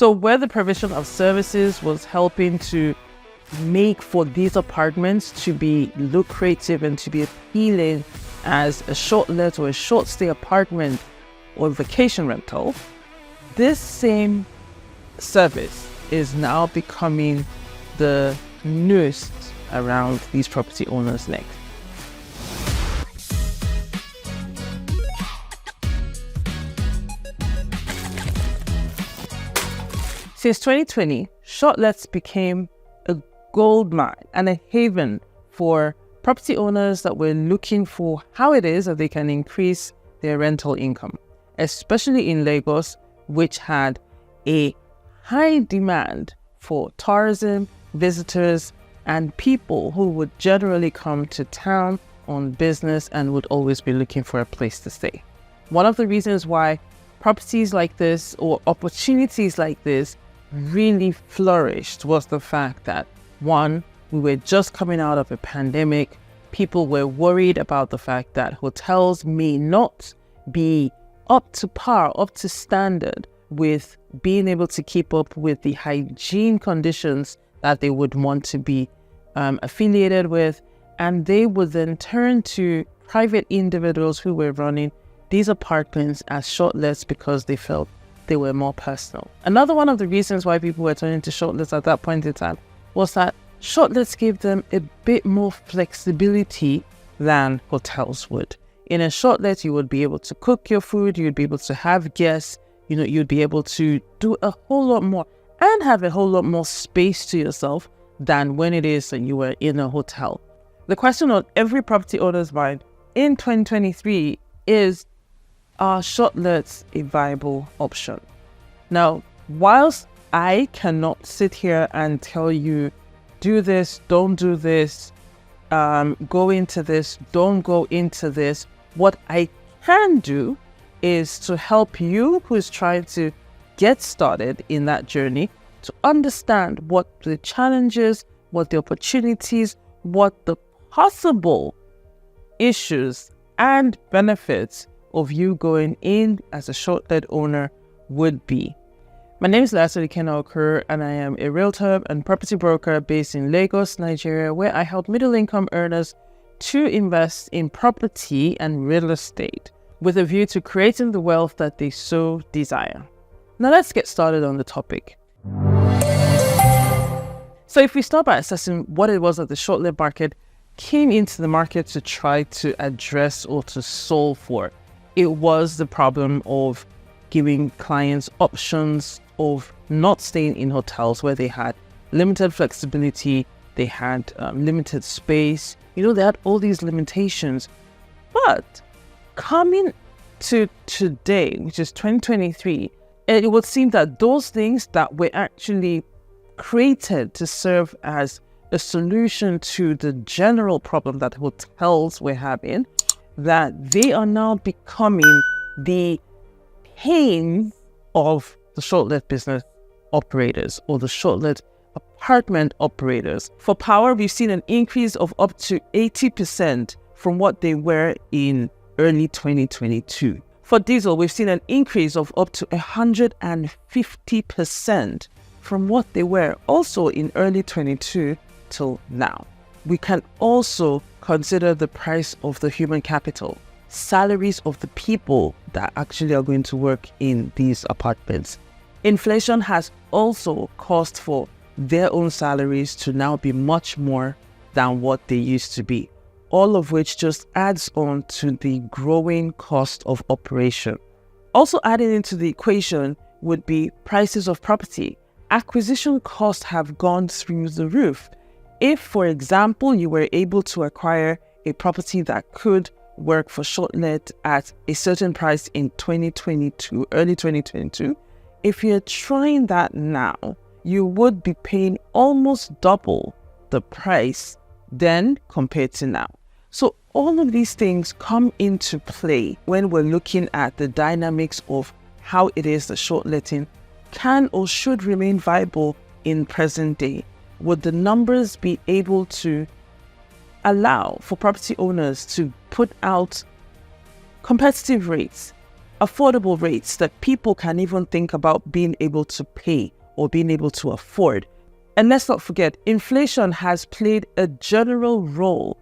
So where the provision of services was helping to make for these apartments to be lucrative and to be appealing as a short-let or a short-stay apartment or vacation rental, this same service is now becoming the noose around these property owners' necks. Since 2020, shortlets became a gold mine and a haven for property owners that were looking for how it is that they can increase their rental income, especially in Lagos, which had a high demand for tourism, visitors, and people who would generally come to town on business and would always be looking for a place to stay. One of the reasons why properties like this or opportunities like this really flourished was the fact that, one, we were just coming out of a pandemic. People were worried about the fact that hotels may not be up to par, up to standard with being able to keep up with the hygiene conditions that they would want to be affiliated with. And they would then turn to private individuals who were running these apartments as shortlets because they felt they were more personal. Another one of the reasons why people were turning to shortlets at that point in time was that shortlets gave them a bit more flexibility than hotels would. In a shortlet, you would be able to cook your food, you'd be able to have guests, you'd be able to do a whole lot more and have a whole lot more space to yourself than when it is that you were in a hotel. The question on every property owner's mind in 2023 is, are shortlets a viable option? Now, whilst I cannot sit here and tell you, do this, don't do this, go into this, don't go into this, what I can do is to help you who is trying to get started in that journey to understand what the challenges, what the opportunities, what the possible issues and benefits of you going in as a short-let owner would be. My name is Lerato Lekena-Okoro, and I am a realtor and property broker based in Lagos, Nigeria, where I help middle-income earners to invest in property and real estate with a view to creating the wealth that they so desire. Now let's get started on the topic. So if we start by assessing what it was that the short-let market came into the market to try to address or to solve for, it was the problem of giving clients options of not staying in hotels where they had limited flexibility, they had limited space, they had all these limitations. But coming to today, which is 2023, it would seem that those things that were actually created to serve as a solution to the general problem that hotels were having, that they are now becoming the pain of the short-let business operators or the short-let apartment operators. For power, we've seen an increase of up to 80% from what they were in early 2022. For diesel, we've seen an increase of up to 150% from what they were also in early 22 till now. We can also consider the price of the human capital, salaries of the people that actually are going to work in these apartments. Inflation has also caused for their own salaries to now be much more than what they used to be, all of which just adds on to the growing cost of operation. Also added into the equation would be prices of property. Acquisition costs have gone through the roof. If, for example, you were able to acquire a property that could work for short-let at a certain price in 2022, early 2022, if you're trying that now, you would be paying almost double the price then compared to now. So all of these things come into play when we're looking at the dynamics of how it is that short-letting can or should remain viable in present day. Would the numbers be able to allow for property owners to put out competitive rates affordable rates that people can even think about being able to pay or being able to afford. And let's not forget, inflation has played a general role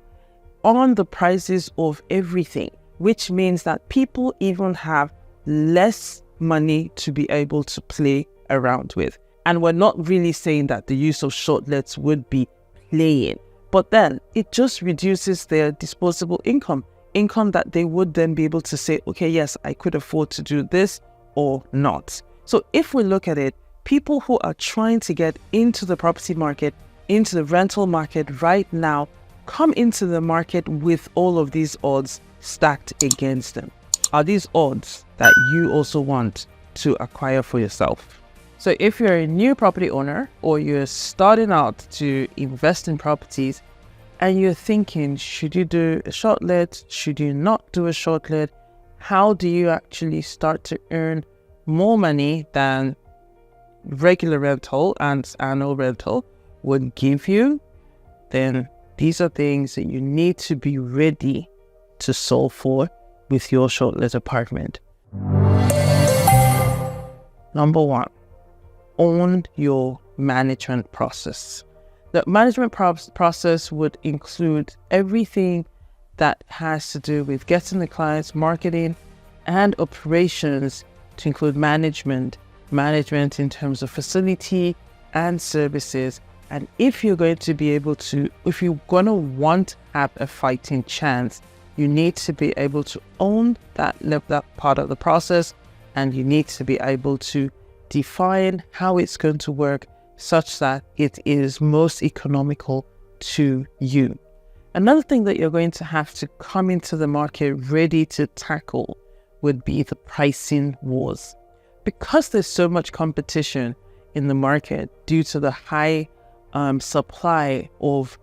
on the prices of everything, which means that people even have less money to be able to play around with. And we're not really saying that the use of shortlets would be playing, but then it just reduces their disposable income that they would then be able to say, okay, yes, I could afford to do this or not. So if we look at it, people who are trying to get into the property market, into the rental market right now, come into the market with all of these odds stacked against them. Are these odds that you also want to acquire for yourself? So if you're a new property owner or you're starting out to invest in properties and you're thinking, should you do a shortlet? Should you not do a shortlet? How do you actually start to earn more money than regular rental and annual rental would give you? Then these are things that you need to be ready to solve for with your shortlet apartment. Number one, own your management process. The management process would include everything that has to do with getting the clients, marketing, and operations, to include management in terms of facility and services. And if you're going to be able to, if you're going to want to have a fighting chance, you need to be able to own that part of the process, and you need to be able to define how it's going to work such that it is most economical to you. Another thing that you're going to have to come into the market ready to tackle would be the pricing wars. Because there's so much competition in the market due to the high supply of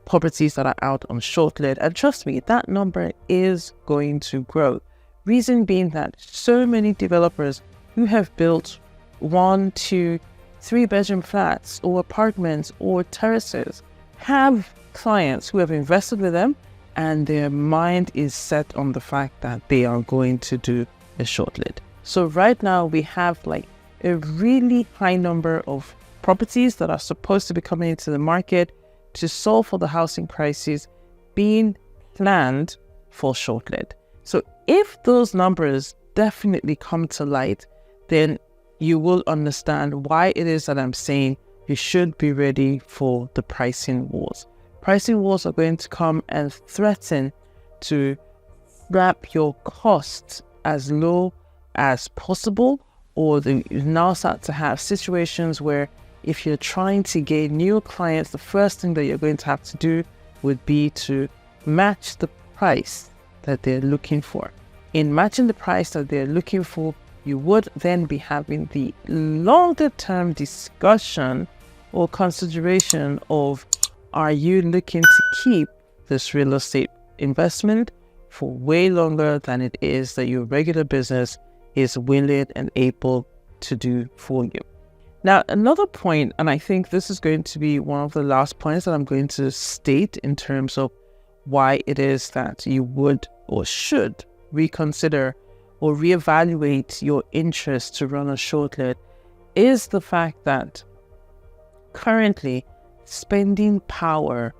properties that are out on shortlet, and trust me, that number is going to grow. Reason being that so many developers who have built 1, 2, 3-bedroom flats or apartments or terraces have clients who have invested with them, and their mind is set on the fact that they are going to do a shortlet. So right now we have like a really high number of properties that are supposed to be coming into the market to solve for the housing crisis being planned for shortlet. So if those numbers definitely come to light, then you will understand why it is that I'm saying you should be ready for the pricing wars. Pricing wars are going to come and threaten to wrap your costs as low as possible, or you now start to have situations where if you're trying to gain new clients, the first thing that you're going to have to do would be to match the price that they're looking for. In matching the price that they're looking for, you would then be having the longer term discussion or consideration of, are you looking to keep this real estate investment for way longer than it is that your regular business is willing and able to do for you. Now, another point, and I think this is going to be one of the last points that I'm going to state in terms of why it is that you would or should reconsider or reevaluate your interest to run a shortlet, is the fact that currently spending power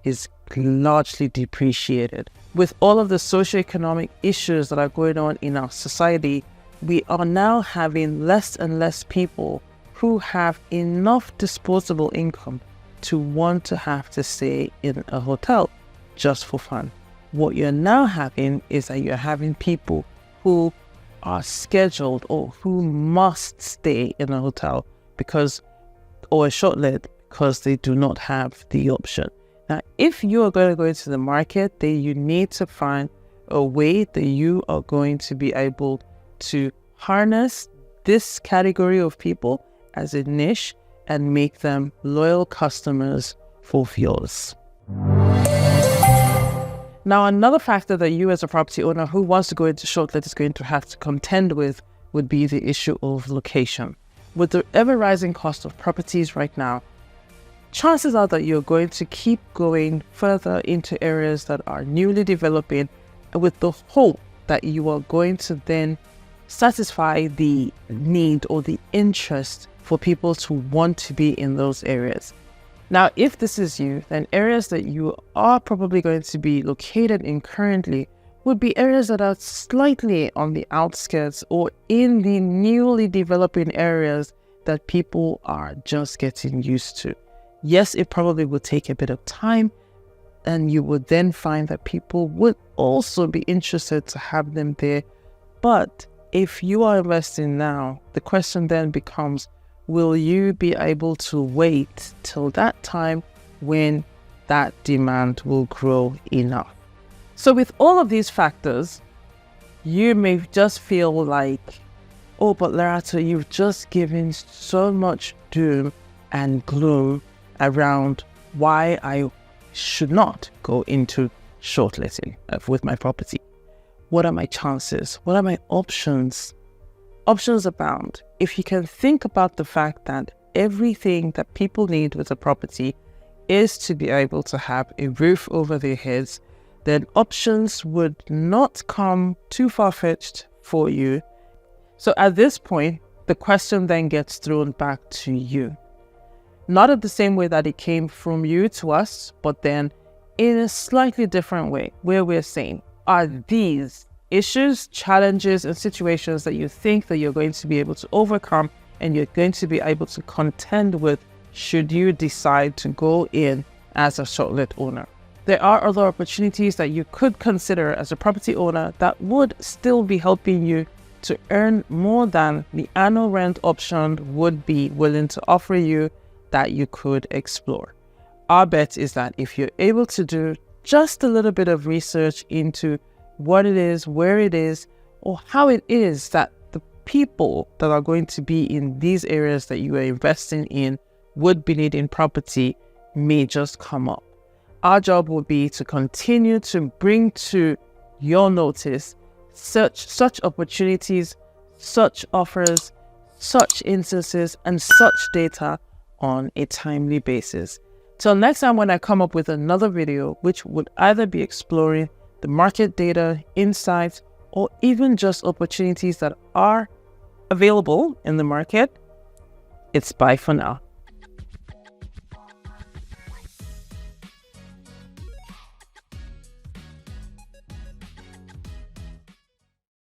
is largely depreciated. With all of the socioeconomic issues that are going on in our society, we are now having less and less people who have enough disposable income to want to have to stay in a hotel just for fun. What you're now having is that you're having people who are scheduled or who must stay in a hotel or a shortlet because they do not have the option. Now, if you are going to go into the market, then you need to find a way that you are going to be able to harness this category of people as a niche and make them loyal customers for yours. Now, another factor that you as a property owner who wants to go into shortlet is going to have to contend with would be the issue of location. With the ever-rising cost of properties right now, chances are that you're going to keep going further into areas that are newly developing with the hope that you are going to then satisfy the need or the interest for people to want to be in those areas. Now, if this is you, then areas that you are probably going to be located in currently would be areas that are slightly on the outskirts or in the newly developing areas that people are just getting used to. Yes, it probably will take a bit of time, and you would then find that people would also be interested to have them there. But if you are investing now, the question then becomes, will you be able to wait till that time when that demand will grow enough? So with all of these factors, you may just feel like, oh, but Lerato, you've just given so much doom and gloom around why I should not go into short letting with my property. What are my chances? What are my options? Options abound. If you can think about the fact that everything that people need with a property is to be able to have a roof over their heads, then options would not come too far-fetched for you. So at this point, the question then gets thrown back to you. Not in the same way that it came from you to us, but then in a slightly different way, where we're saying, are these issues, challenges, and situations that you think that you're going to be able to overcome and you're going to be able to contend with should you decide to go in as a shortlet owner? There are other opportunities that you could consider as a property owner that would still be helping you to earn more than the annual rent option would be willing to offer you, that you could explore. Our bet is that if you're able to do just a little bit of research into what it is, where it is, or how it is that the people that are going to be in these areas that you are investing in would be needing property may just come up. Our job will be to continue to bring to your notice such opportunities, such offers, such instances, and such data on a timely basis. Till next time when I come up with another video, which would either be exploring the market data, insights, or even just opportunities that are available in the market, it's bye for now.